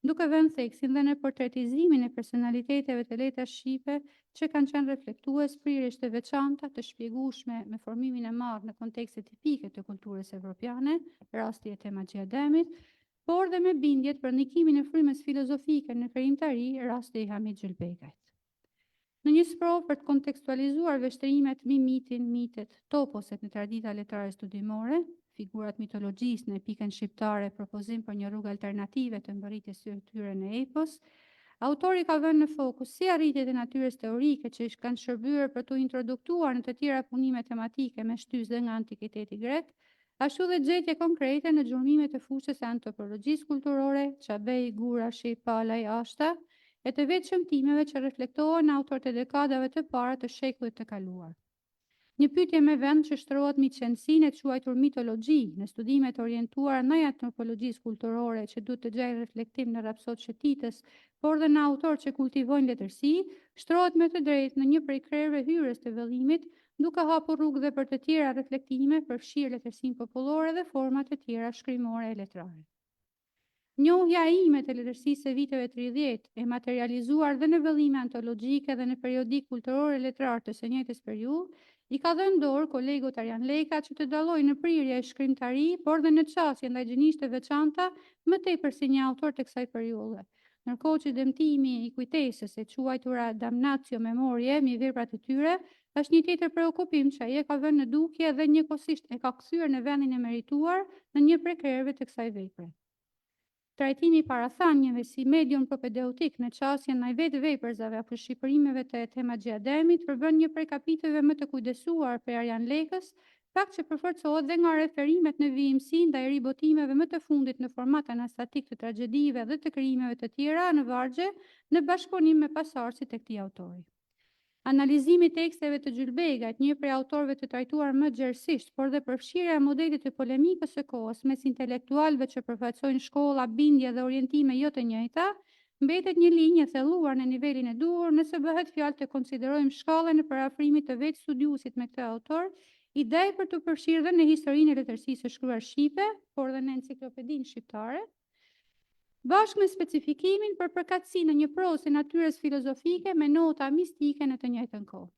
duke vënë theksin dhe në portretizimin e personaliteteve të letrës shqipe që kanë qenë reflektues prirjesh të veçanta të shpjegueshme me formimin e madh në kontekste tipike të kulturës evropiane, rasti e Tema Xhiademit, por dhe me bindjet për ndikimin e frymës filozofike në krijimtari, rasti i Hamid Xhulbekajt. Në një sprovë për të kontekstualizuar veshtrimet mbi mitin, mitet, toposet në tradita letrare studimore, figurat mitologjisë në epikën shqiptare, propozim për një rrugë alternative të mbërritjes së tyre në epos, autori ka vënë në fokus si arritjet e natyrës teorike që kanë shërbyer për të introduktuar në të tjera punime tematike me shtys dhe nga antikiteti grek, ashtu dhe gjetje konkrete në gjurmimet e fushës e antropologjisë kulturore, Çabej, Gurashi, Palaj, Ashta, e të vetë shëmtimeve që reflektohen në autor të dekadave të para të shekullit të kaluar. Një pyetje me vend që shtrohet mbi qendësinë e quajtur mitologji në studimet orientuara ndaj antropologjisë kulturore që duhet të gjejë reflektim në rapsot shëtitës, por dhe në autor që kultivojnë letërsi, shtrohet me të drejtë në një prej krerëve hyrës të vëllimit, duke hapur rrugë dhe për të tjera reflektime përfshirë letërsinë popullore dhe forma të tjera shkrimore e letrare. Njohja ime të letërsisë së viteve 30 e materializuar dhe në vëllime antologjike dhe në periodik kulturore letrar të së njëjtës periudhë, i ka dhënë dorë kolegut Arjan Leka që të dallojë në prirje e shkrimtari, por dhe në qasje ndaj gjinish të veçanta, më tepër si një autor të kësaj periudhe. Ndërkohë që dëmtimi i kujtesës e quajtura damnatio memorie mbi veprat e tyre është një tjetër preokupim që ai e ka vënë në dukje dhe njëkohësisht e ka kthyer në vendin e merituar në një prej krerëve të kësaj vepre. Trajtimi parathanjeve si medium propedeutik në qasjen ndaj vetë vepërzave apo shqipërimeve të Temagjiademit përbën një prej kapitujve më të kujdesuar për Arjan Lekës, fakt që përforcohet dhe nga referimet në vijimësi ndaj ribotimeve më të fundit në format anastatik të tragedive dhe të krijimeve të tjera në vargje në bashkëpunim me pasardhësit e këtij autori. Analizimi teksteve të Gjylbegajt, një prej autorëve të trajtuar më gjerësisht, por dhe përfshirja e modelit të polemikës së kohës mes intelektualëve që përfaqësojnë shkolla, bindje dhe orientime jo të njëjta, mbetet një linjë e thelluar në nivelin e duhur nëse bëhet fjalë të konsiderojmë shkallën e parafrimit të vetë studiuesit me këtë autor, ide për të përfshirë dhe në historinë e letërsisë së shkruar shqipe, por dhe në enciklopedinë shqiptare, bashkë me specifikimin për përkatësinë në një prozë natyrës filozofike me nota mistike në të njëjtën kohë.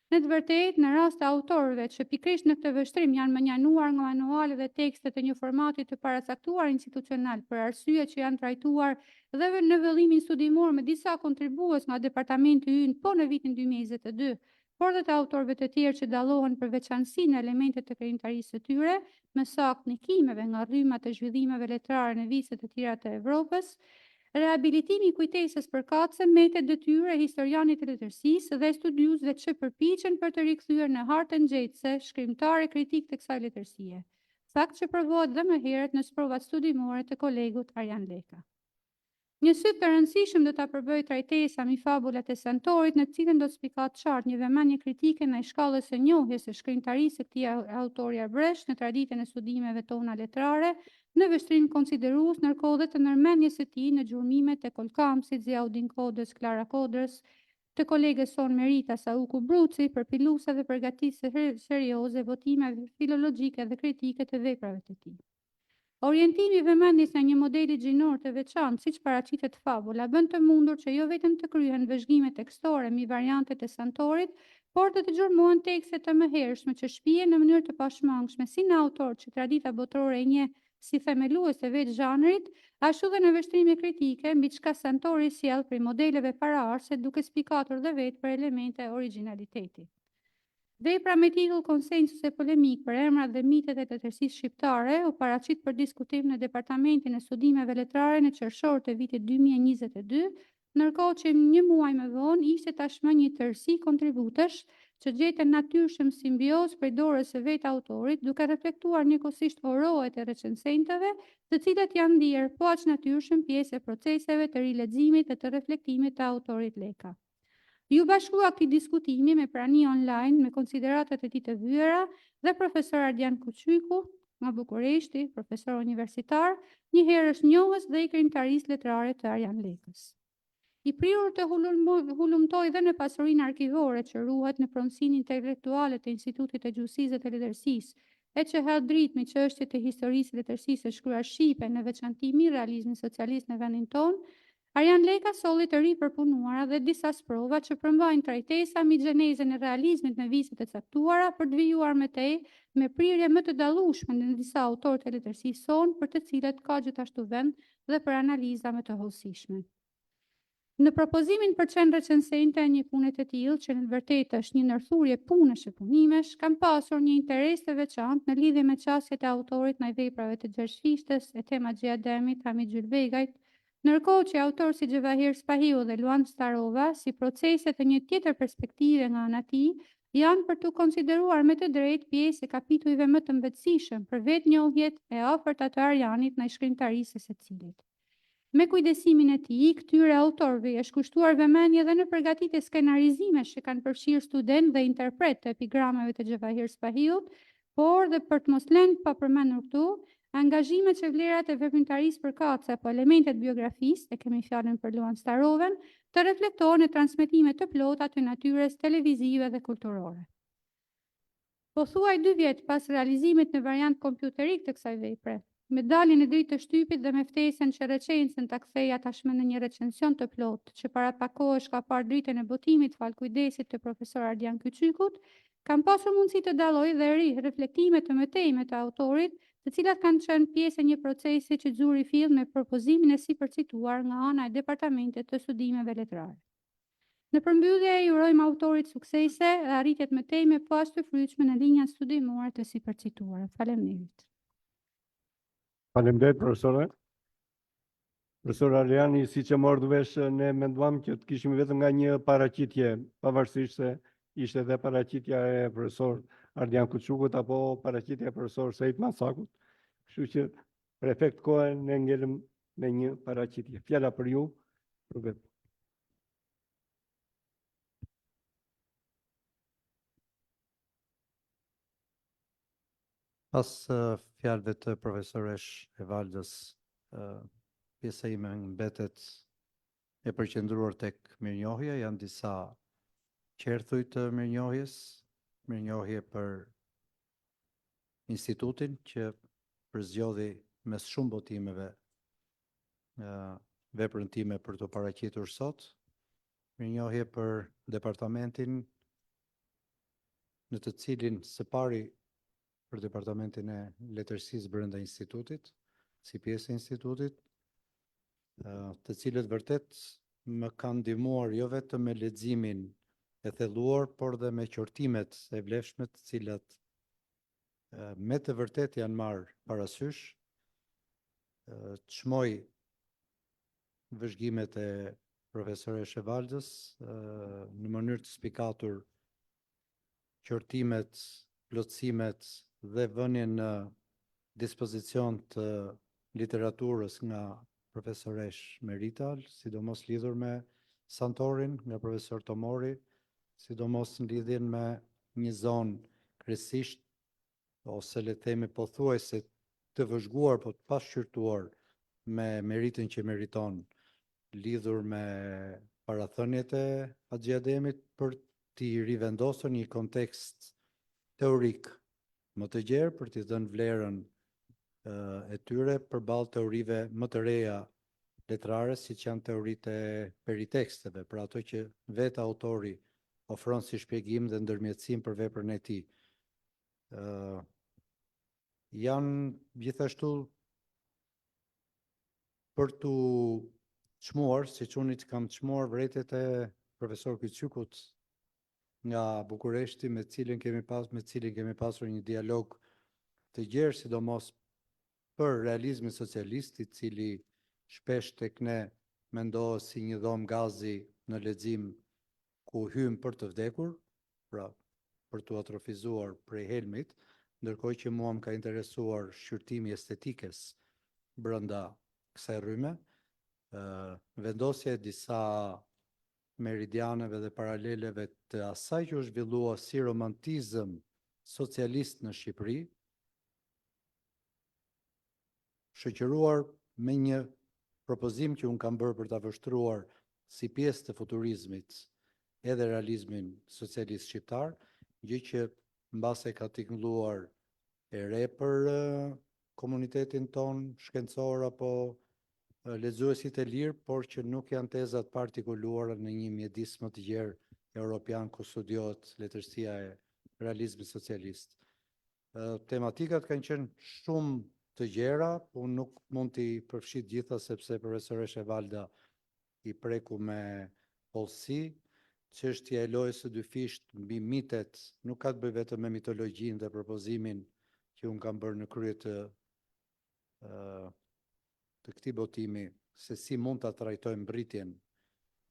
Në të vërtetë, në rast të autorëve që pikërisht në këtë vështrim janë mënjanuar nga manuale dhe tekste të një formati të paracaktuar institucional për arsye që janë trajtuar dhe në vëllimin studimor me disa kontribues nga departamenti ynë po në vitin 2022, por dhe të autorëve të tjerë që dallohen për veçanësinë në elementet të krijimtarisë së tyre, me saktë ndikimeve nga rrymat e zhvillimeve letrare në vizet e tjera të Evropës, rehabilitimi i kujtesës përkatëse mbetet detyrë e historianit të letërsisë dhe studiuesve që përpiqen për të rikthyer në hartën nxehtëse shkrimtare kritik të kësaj letërsie. Fakt që provohet dhe më herët në provat studimore të kolegut Arjan Leka. Një syt të rëndësishëm do ta përbëj trajtesa mbi fabulat e Santorit, në cilën do të spikat qartë një vëmendje kritike ndaj shkallës së njohjes së shkrimtarisë së këtij autori arbëresh në traditën e studimeve tona letrare, në vështrim konsiderues ndërkohë dhe të ndërmendjes së tij në gjurmimet e Kolkamsit, Ziaudin Kodës, Klara Kodrës, të kolegës son Merita Sauku Bruci, përpiluese dhe përgatitëse serioze votimeve filologjike dhe kritike të veprave të tij. Orientimi i vëmendjes në një modeli gjinor të veçantë, siç paraqitet fabula, bën të mundur që jo vetëm të kryhen vëzhgime tekstore mbi variantet e Santorit, por të gjurmohen tekste të mëhershme që shpihen në mënyrë të pashmangshme si në autor që tradita botërore e njeh si themelues të vetë zhanrit, ashtu dhe në vështrime kritike mbi çka Santori sjell prej modeleve paraardhëse duke spikatur dhe vetë për elemente origjinaliteti. Vepra me titull Konsensus e polemik për emrat dhe mitet e letërsisë shqiptare u paraqit për diskutim në Departamentin e Studimeve Letrare në qershor të vitit 2022, ndërkohë që një muaj më vonë ishte tashmë një tërësi kontributesh që gjeten natyrshëm simbiozë prej dorës së vetë autorit, duke reflektuar njëkohësisht orohet e recensentëve, të cilët janë ndier po aq natyrshëm pjesë e proceseve të rileximit dhe të reflektimit të autorit Leka. Ju bashkua këtij diskutimi me prani online me konsideratat e tij të vyera dhe profesor Ardian Kuqyku nga Bukureshti, profesor universitar, një herësh njohës dhe i krijimtarisë letrare të Arjan Lekës. I prirur të hulumtoi dhe në pasurinë arkivore që ruhet në pronësinë intelektuale të Institutit të Gjuhësisë dhe të Letërsisë, e që ha dritë me çështjet e historisë dhe letërsisë së shkruar shqipe në veçantë mi realizmin socialist në vendin tonë, Arjan Leka solli të ripërpunuara dhe disa sprova që përmbajnë trajtesa mbi gjenezën e realizmit në viset e caktuara për të vijuar me tej me prirje më të dallueshme në disa autorë të letërsisë son, për të cilët ka gjithashtu vend dhe për analiza më të hollësishme. Në propozimin për qenë recensente e një pune të tillë, që në vërtetë është një ndërthurje punesh e punimesh, kam pasur një interes të veçantë në lidhje me qasjet e autorit ndaj veprave të Gjershfishtes, e Temagjiademit, Hamit Gjylbegajt, ndërkohë që autorë si Gjevahir Spahiu dhe Luan Starova, si procese të një tjetër perspektive nga ana e tij, janë për të konsideruar me të drejtë pjesë e kapitujve më të mbetësishëm për vetnjohjet e afërta të Arjanit ndaj shkrimtarisë së secilit. Me kujdesimin e tij, këtyre autorëve është kushtuar vëmendje edhe në përgatitje skenarizime që kanë përfshirë student dhe interpret të epigrameve të Gjevahir Spahiut, por dhe për të mos lënë pa përmendur këtu, angazhimet që vlerat e veprimtarisë përkatëse apo elementet biografisë, e kemi fjalën për Luan Staroven, të reflektohen në transmetime të plota të natyrës televizive dhe kulturore. Pothuaj 2 vjet pas realizimit në variant kompjuterik të kësaj vepre, me daljen e dritë të shtypit dhe me ftesën që recensen ta kthejë tashmë në një recension të plotë, që para pak kohësh ka parë dritën e botimit fal kujdesit të profesor Ardian Kyçykut, kam pasur mundësi të dalloj dhe ri reflektime të mëtejme të autorit, të cilat kanë qenë pjesë e një procesi që zuri fill me propozimin e sipërcituar nga ana e Departamentit të Studimeve Letrare. Në përmbyllje i urojmë autorit suksese dhe arritjet mëtejme pas të fryqme në linjat studimore të sipërcituara. Faleminderit. Faleminderit, profesore. Profesor Ardiani, siç e morë vesh, ne menduam që të kishim vetëm nga një paraqitje, pavarësisht se ishte edhe paraqitja e profesor Ardian Kyçykut apo paraqitja e profesor Sejt Masakut. Kështu që për efekt kohë ne ngelëm me një paraqitje. Fjala për ju, për vetë. Pas fjalëve të profesoresh Evaldës, pjesa ime mbetet e përqendruar tek mirënjohja, janë disa qerthuj të mirënjohjes, mirënjohje për institutin që përzgjodhi mes shumë botimeve veprën time për të paraqitur sot, mirënjohje për departamentin në të cilin së pari për departamentin e letërsisë brenda institutit, si pjesë e institutit, të cilët vërtet më kanë ndihmuar jo vetëm me leximin e thelluar, por dhe me qortimet e vlefshme të cilat me të vërtet janë marrë parasysh. Çmoj vëzhgimet e profesoresh Evaldës në mënyrë të spikatur, qortimet, plotësimet dhe vënien në dispozicion të literaturës nga profesoresh Merital, sidomos lidhur me Santorin nga profesor Tomori, sidomos në lidhjen me një zonë kryesisht ose le të themi pothuajse të vëzhguar, po të pashqyrtuar me meritën që meriton, lidhur me parathëniet e Haxhi Ademit për t'i rivendosur një kontekst teorik më të gjerë, për t'i dhënë vlerën e tyre përballë teorive më të reja letrare, siç janë teoritë e periteksteve, për ato që vetë autori ofron si shpjegim dhe ndërmjetësim për veprën e tij. Janë gjithashtu për t'u çmuar, siç unë kam çmuar vërejtjet e profesor Kyçykut nga Bukureshti, me cilin kemi pasur një dialog të gjerë, sidomos për realizmin socialist, i cili shpesh tek ne mendohet si një dhomë gazi në lexim ku hym për të vdekur, pra për t'u atrofizuar prej helmit, ndërkohë që mua më ka interesuar shqyrtimi estetikës brenda kësaj rryme, vendosja e disa meridianeve dhe paraleleve të asaj që u zhvillua si romantizëm socialist në Shqipëri, shoqëruar me një propozim që unë kam bërë për ta vështruar si pjesë të futurizmit edhe realizmin socialist shqiptar, gjë që mbase ka tingëlluar e re për komunitetin ton shkencor apo lexuesit e lirë, por që nuk janë tezat partikuluara në një mjedis më të gjerë europian ku studiohet letërsia e realizmit socialist. Tematikat kanë qenë shumë të gjera, unë nuk mund t'i përfshit gjitha sepse profesoresh Evalda i preku me hollësi. Çështja e lojës së dyfisht mbi mitet nuk ka të bëjë vetëm me mitologjinë dhe propozimin që unë kam bërë në krye të këtij botimi, se si mund ta trajtojmë mbritjen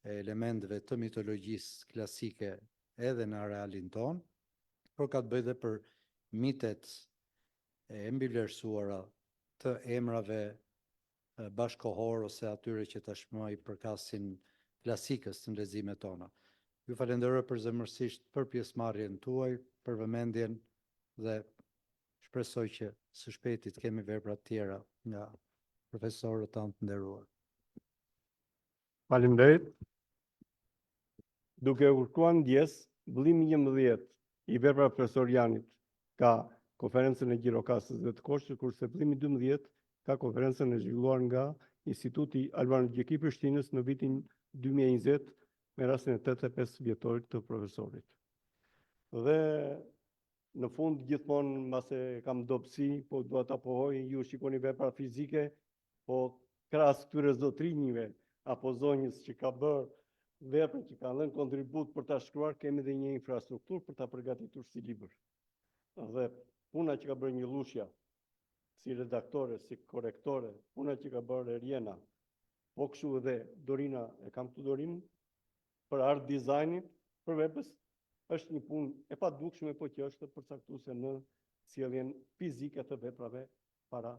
e elementeve të mitologjisë klasike edhe në realin ton, por ka të bëjë dhe për mitet e mbivlerësuara të emrave bashkohor ose atyre që tashmë i përkasin klasikës në leximet tona. Ju falenderoj përzemërsisht për pjesëmarrjen tuaj, për vëmendjen dhe shpresoj që së shpejti të kemi vepra të tjera nga profesorët tanë të nderuar. Faleminderit. Duke kërkuar ndjes, vëllimi 11 i veprave profesor Janit ka konferencën e gjirokastës dhe të Koshit, kurse vëllimi 12 ka konferencën e zhvilluar nga Instituti Alban Gjeki Prishtinës në vitin 2020 me rastin e 85 vjetorit të profesorit. Dhe në fund gjithmonë mbase kam dobësi, po dua ta pohoj, ju shikoni vepra fizike, po krahas këtyre zotrinjve apo zonjës që ka bërë vepra që kanë dhënë kontribut për ta shkruar, kemi dhe një infrastrukturë për ta përgatitur si libër. Dhe puna që ka bërë një Lushja, si redaktore, si korektore, puna që ka bërë Eriena, po kështu edhe Dorina, e kam këtu Dorinën, për art designin, për veprës, është një punë e padukshme, po që është përcaktuese në sjelljen fizike të veprave para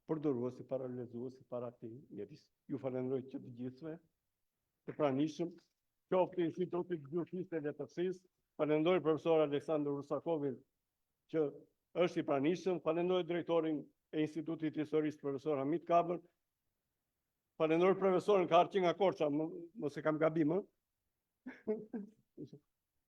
përdoruesit, para lexuesit, para këtij mjedis. Ju falenderoj që të gjithëve, të pranishëm, qoftë Institutit Gjuhësisë dhe Letërsisë, falenderoj profesor Aleksandr Rusakovin që është i pranishëm, falenderoj drejtorin e Institutit Historisë profesor Hamit Kabër, falenderoj profesorin ka ardhur nga Korça, mos e kam gabim, ë?